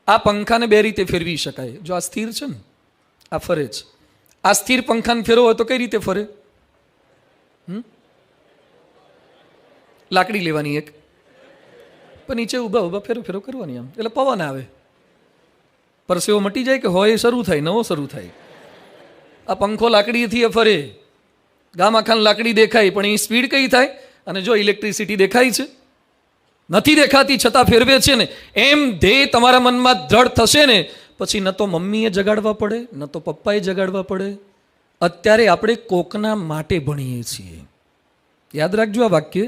આ પંખાને બે રીતે ફેરવી શકાય. જો આ સ્થિર છે ને, આ ફરે છે. આ સ્થિર પંખાને ફેરવો હોય તો કઈ રીતે ફરે? લાકડી લેવાની એક, પણ નીચે ઊભા ઊભા ફેરો ફેરો કરવાની, આમ એટલે પવન આવે, પરસેવો મટી જાય કે હોય શરૂ થાય, નવો શરૂ થાય. આ પંખો લાકડીથી ફરે, ગામ આખાને લાકડી દેખાય, પણ એ સ્પીડ કઈ થાય? અને જો ઇલેક્ટ્રિસિટી દેખાય છે, નથી દેખાતી છતાં ફેરવે છે ને, એમ ધ્યેય તમારા મનમાં દ્રઢ થશે ને, પછી ન તો મમ્મીએ જગાડવા પડે, ન તો પપ્પાએ જગાડવા પડે. અત્યારે આપણે કોકના માટે ભણીએ છીએ. યાદ રાખજો આ વાક્ય,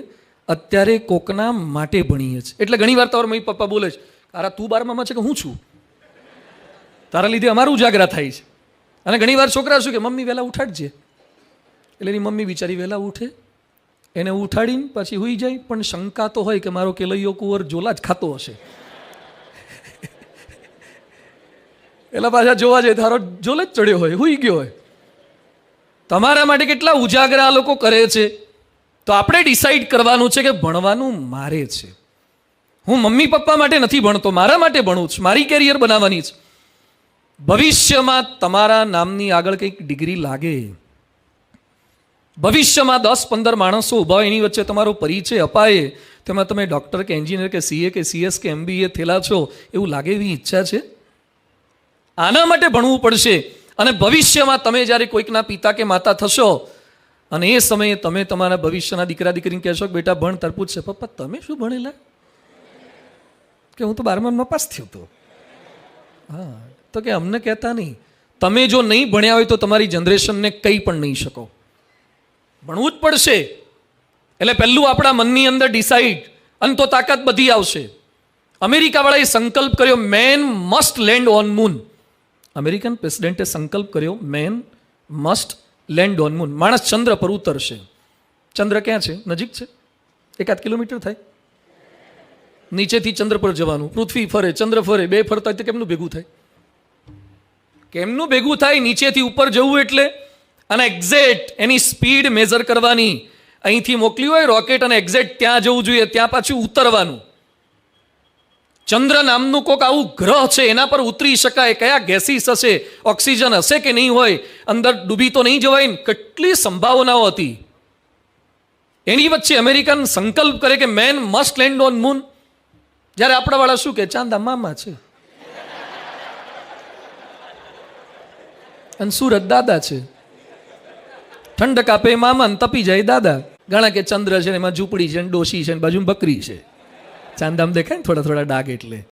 અત્યારે કોકના માટે ભણીએ છીએ. એટલે ઘણી વાર તમારા મમ્મી પપ્પા બોલે છે, અરે તું 12માં છે કે હું છું, તારા લીધે અમારું ઉજાગરા થાય છે. અને ઘણી વાર છોકરા શું કે મમ્મી વહેલા ઉઠાડજે, એટલે એની મમ્મી બિચારી વહેલા ઉઠે, એને ઉઠાડીને પછી હુઈ જાય, પણ શંકા તો હોય કે મારો કેલૈયો કુંવર જોલા જ ખાતો હશે. એટલે પાછા જોવા જાય તારો જોલે જ ચડ્યો હોય, હુઈ ગયો હોય. તમારા માટે કેટલા ઉજાગરા લોકો કરે છે. તો આપણે ડિસાઈડ કરવાનું છે કે ભણવાનું મારે છે. હું મમ્મી પપ્પા માટે નથી ભણતો, મારા માટે ભણું છું, મારી કેરિયર બનાવવાની છે. ભવિષ્યમાં તમારા નામની આગળ કંઈક ડિગ્રી લાગે, ભવિષ્યમાં 10-15 માણસો ઊભા હોય, એની વચ્ચે તમારો પરિચય અપાય, તેમાં તમે ડૉક્ટર કે એન્જિનિયર કે સીએ કે સીએસ કે MBA થયેલા છો એવું લાગે એવી ઈચ્છા છે. આના માટે ભણવું પડશે. અને ભવિષ્યમાં તમે જ્યારે કોઈકના પિતા કે માતા થશો, અને એ સમયે તમે તમારા ભવિષ્યના દીકરા દીકરીને કહેશો કે બેટા ભણ, તાર પૂછશે પપ્પા તમે શું ભણેલા? કે હું તો 12માં પાસ થયો હતો. હા, તો કે અમને કહેતા નહીં. તમે જો નહીં ભણ્યા હોય તો તમારી જનરેશનને કંઈ પણ નહીં શકો. ભણવું જ પડશે. એટલે પહેલું આપણા મનની અંદર ડિસાઈડ, અને તો તાકાત બધી આવશે. અમેરિકાવાળાએ સંકલ્પ કર્યો, man must land on moon. American પ્રેસિડેન્ટે સંકલ્પ કર્યો, man must land on moon. માણસ ચંદ્ર પર ઉતરશે. ચંદ્ર ક્યાં છે? નજીક છે, 1-8 કિલોમીટર થાય. નીચેથી ચંદ્ર પર જવાનું, પૃથ્વી ફરે, ચંદ્ર ફરે, બે ફરતા હોય તો કેમનું ભેગું થાય? કેમનું ભેગું થાય? નીચેથી ઉપર જવું એટલે. અને એક્ઝેક્ટ એની સ્પીડ મેઝર કરવાની. અહીંથી મોકલી હોય રોકેટ, અને એક્ઝેક્ટ ત્યાં જવું જોઈએ, ત્યાં પાછું ઉતરવાનું. ચંદ્ર નામનું કોક આવું ગ્રહ છે, એના પર ઉતરી શકાય. કયા ગેસીસ હશે, ઓક્સિજન હશે કે નહીં હોય, અંદર ડૂબી તો નહીં જવાય ને, કેટલી સંભાવનાઓ હતી. એની વચ્ચે અમેરિકન સંકલ્પ કરે કે man must land on moon. જ્યારે આપણા વાળા શું કે ચાંદા મામા છે અને સુરત દાદા છે. ઠંડક આપે મામા ને તપી જાય દાદા. ઘણા કે ચંદ્ર છે, એમાં ઝૂંપડી છે, ડોશી છે, બાજુ બકરી છે. ચાંદામ દેખાય ને થોડા થોડા ડાઘ એટલે.